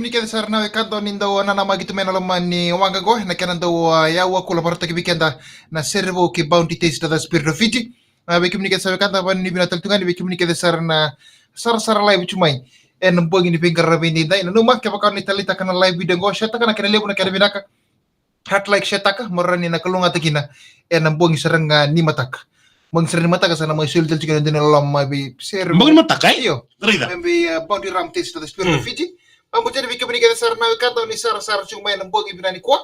communicate sarna kanto nindo na gitu mena lamani wanga go na kanando ya wa kula parta kibikenda na servo ki bounty taste da spirit of Fiji be communicate sa kanta ban ni bina taltungan be communicate sarna sar live chumai en bogi ni pingar rabini dai no mak ka ni talita kana live video go shata kana kana lebu na kana binaka hat like shataka morani na kalunga takina en bogi saranga ni matak Bang sering mata ka sana may sultan chicken din alam may ser. Bang mata kay? Iyo. Rida. May bounty ram taste the spirit of Fiji. Pambuti na bika binigay sa na kanto ni sar chung may nang bogi binani kwa.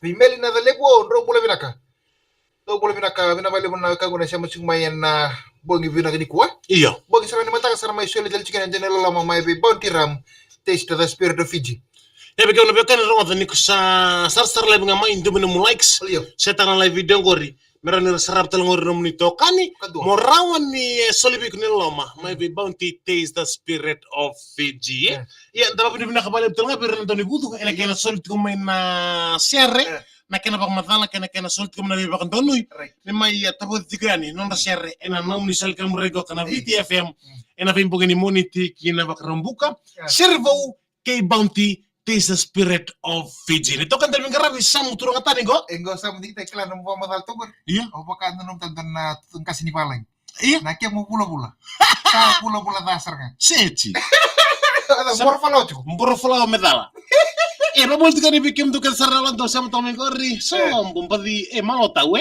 May meli na dalebo ro bula binaka. Do bula binaka binabali mo na kaguna siya chung may na bogi binaka ni kwa. Iyo. Bogi sara ni mata ka sana may sultan chicken din alam may bounty ram taste the spirit of Fiji. Ya bika na bika na ro ni sa sar live nga may ndumo mo likes. Iyo. Seta na live video ngori. Meron ni sarap talong rom nito kani morawan ni solibik ni loma may be bounty taste the spirit of Fiji ya dapat ni binakabalib talong pero nanto ni buto ina kena solit ko may na sere na kena pag matala kena solit ko na bibak tonoy ni may tapos tigani non na sere ina nom ni sal kam rego kana VTFM ina fim pogini moniti kina bak rambuka servo kay bounty taste the spirit of Fiji. Ito kan dalawang garabi sa muturang atani go. Enggo sa mudik tay klan mo mamal tugur. Iya. O baka nung tandan na tutun kasi ni palang. Iya. Nakya mo pula-pula. Sa pula-pula dasar ka. Seti. Morfalo tu. Morfalo medala. Babol tika ni bikim tu kan saralan to sa mutong gori. So, bumpadi malo tawe.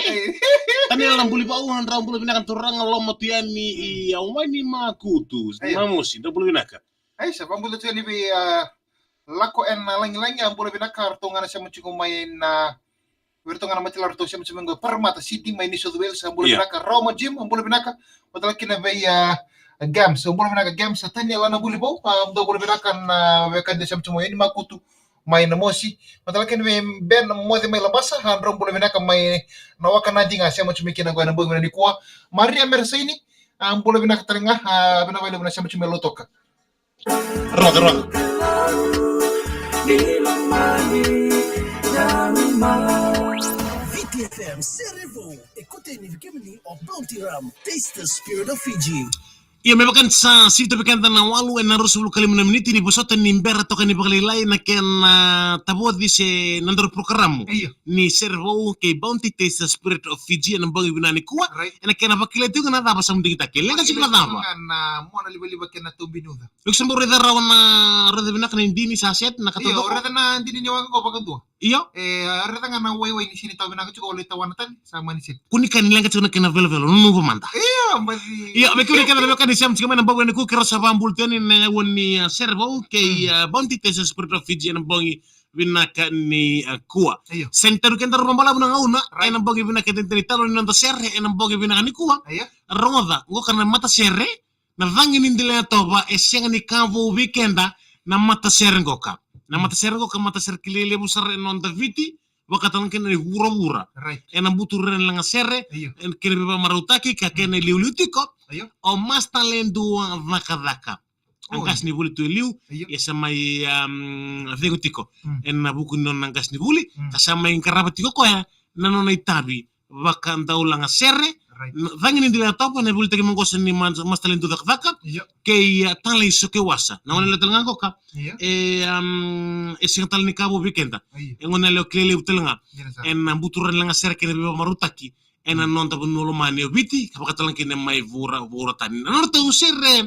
Tani lang buli pa uhan ra buli binakan turang lomo tiani awani makutu. Mamusi do buli binaka. Ay sa pambulo tu ni bi lako en lang yang boleh bina kartongan sa mucung main na wirtongan matilar to sa mucung permata city main ni Southwales ang boleh bina ka Roma gym ang boleh bina ka matala kina bay games ang boleh bina ka games sa tanya lana boleh bo do boleh bina kan wekan de sa mucung main makutu main na mosi matala kina ben mo de may labasa han rom boleh bina ka may nawakan na dinga sa mucung kina go na bo ni kuwa Maria Mersaini ang boleh bina ka taringa bina bay na sa mucung melotoka Roda. VTFM Servo, écoutez une Gemini of Bounty Ram, taste the spirit of Fiji. Iya memang sa sito pikanta na walu na rusul kali menit ni bosota ni mbera to kani bakalilay na ken tabo di se nandor program ni servo ke bounty taste the spirit of Fiji na bangi binani kuwa na ken bakile tu na daba sam dingita ke lenga sibla daba na mo na liba ken na tumbinuda Luxembourg da rawan na rada binak na hindi ni saset na katodo iyo rada na hindi ni waga ko pagandua iyo rada nga na way ni sini taw binak ko ulit tawanatan sama ni sit kuni kan lenga tu na ken velvel no manda iyo mbasi iyo me kuni kan kan siam cuma na bago ni ku kira sa bambul tani na woni servo ke bounty taste the spirit of Fiji na bangi binaka ni kuwa center ken dar mambala na ngauna ay na bangi binaka tenteni talo ni nanda serre na bangi binaka ni kuwa roda ngo kana mata serre na vangi ni ndile toba e senga ni kamvo weekenda na mata serre ngoka na mata serre ngoka mata serre kilele busar non da viti wakatan ken ni wura ena buturen langa serre en kene beba marutaki ka ken liulutiko o mas talendu vaka angkas ni buli tu liu ya samai vegutiko en buku non angkas ni buli kasamai karabatiko ko ya nanon itabi vaka ndau langa serre vangin ndila topo ne buli tagi mongos ni mas talendu vaka ke tali soke wasa na wala talanga ko ka singatal ni kabo weekenda ngona lo klele utelanga en buturan langa serre kene beba marutaki ena non tabu nolo mani obiti kapakatalan kine mai vura tani nanor tau serre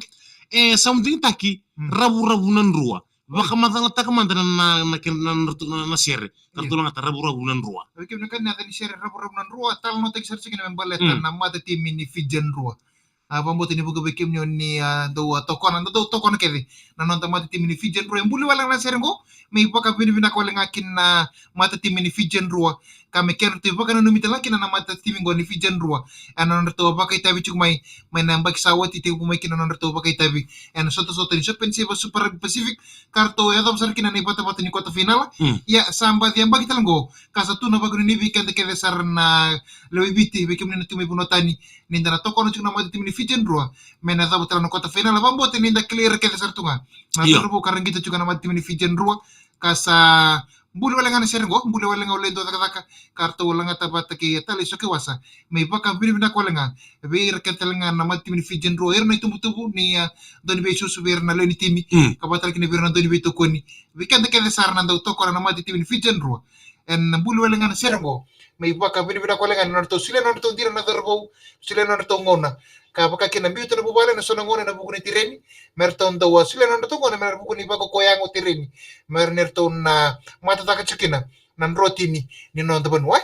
something taki rabu-rabunan rua baka matala takamandana na serre kartulang ata rabu-rabunan rua okay kan natin serre rabu-rabunan rua tal no tek serse kine membaleta na mata tim ni Fijian rua pambuti ni buga bekim ni do tokon kedi na non mata tim ni Fijian rua mbuli wala na serre ngo may baka binibina ko lang akin na mata tim ni Fijian rua kami kero tu baka nanu mitala kina na mata tim ngo ni Fijian rua ano to baka itabi chuk may nambak sawat iti ko may kina no to baka itabi ano soto ni pensiba super Pacific karto ya dom sar kina ni bata ni kota final ya samba yang bagi talanggo kasa tu na bago ni weekend ke sar na lewibiti bekim ni tumi bunotani ninda na toko no chuk na mata tim ni Fijian rua mena da butala no kota final bambo ninda clear ke sar tunga na turbo karang kita chuk na mata tim ni Fijian rua kasa mbuli wala ngana sergo mbuli wala ngau lendo taka kartu wala ngata bata ki tali so ki wasa may baka bini bina wala nga ver ketelenga na mati min fijen ro erna itu mutubu ni doni be susu ver na leni timi kabatal kini ver na doni be to koni weekend ke sar na do to kora na mati min fijen ro en mbuli wala ngana sergo may baka bini bina wala ngana to sile no to dira na derbo sile no to ngona kapaka kina biu to bubale na sona ngona na bukuni tireni merton do sile no to ngona mer bukuni bako koyango tireni mer nerton na mata taka chukina nan roti ni non to banwa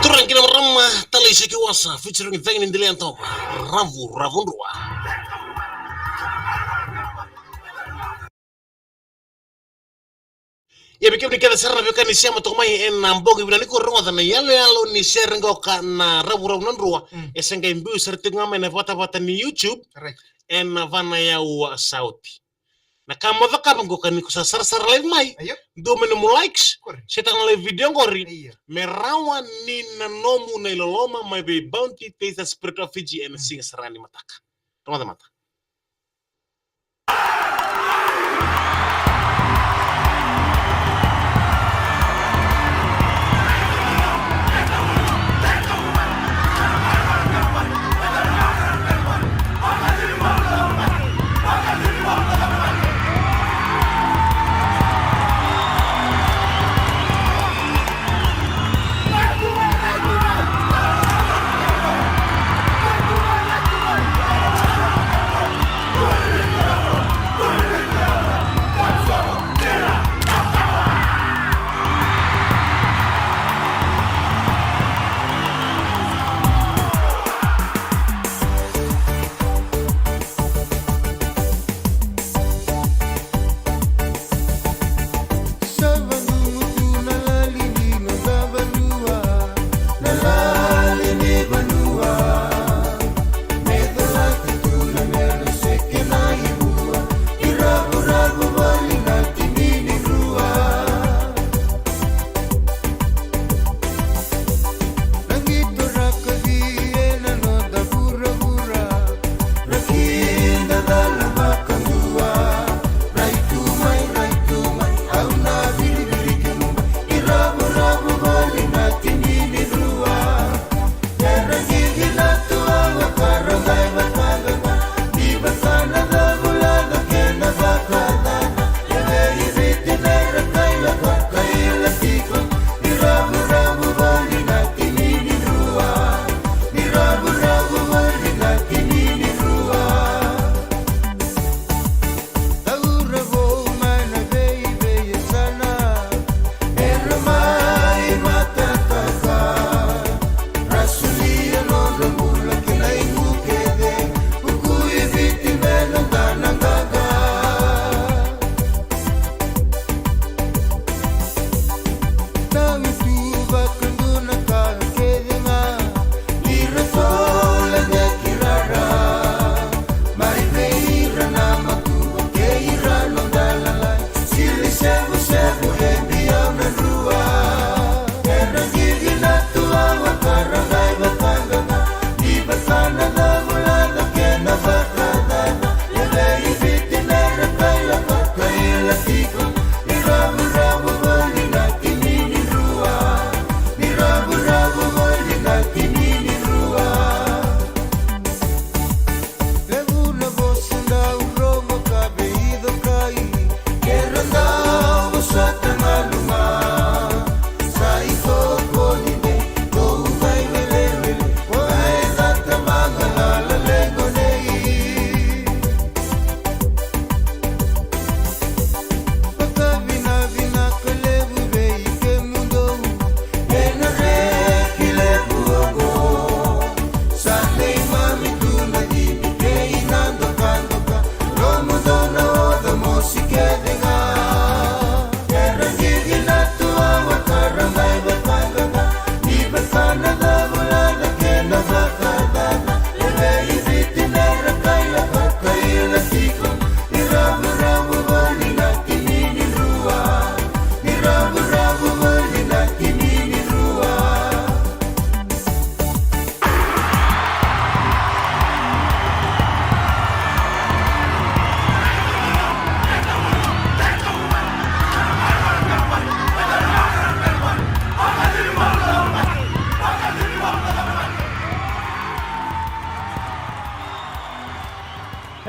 turang kina ramma tali seki wasa featuring Vengin Dilian Top Ravun Rua. Ya bikin kita serna bikin ni siapa tu mai en nambong ibu nani kurang ada na yalo ni share ngau kana rabu nan rua esengga imbu serti ngamen foto-foto ni YouTube en vana ya sauti na kamu tak kapan kau kan ikusa sar lain mai do menemu likes setang live video ngori merawan ni nanomu na iloloma mai be bounty taste the spirit of Fiji en sing serani mataka mata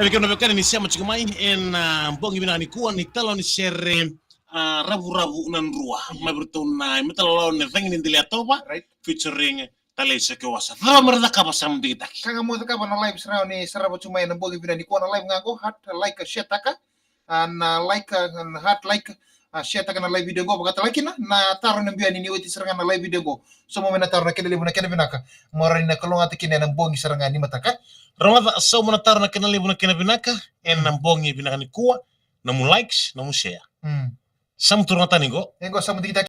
Perché non beccare iniziamo mai en bongi bina ni kuan ni talon sere rabu-rabu nan rua. Ma bertun na metalon ne vengin dili atoba Right. featuring talesa ke wasa. Fala merda ka pasam dita. Kanga mo ka ba na live sra ni sarabo chumay na bogi bina ni ko na live nga go hat like share taka and like and hat like share taka na live video go bagata like na taro na biani ni wati sra na live video go so mo na taro na kele na kele binaka mo rin na kalonga tikine na bongi sra nga ni mataka Ramada so mo na taro na kinali mo na kinabinaka en na bongi binaka ni kuwa na mo likes na mo share. Sam turun tani go. Engo sa mo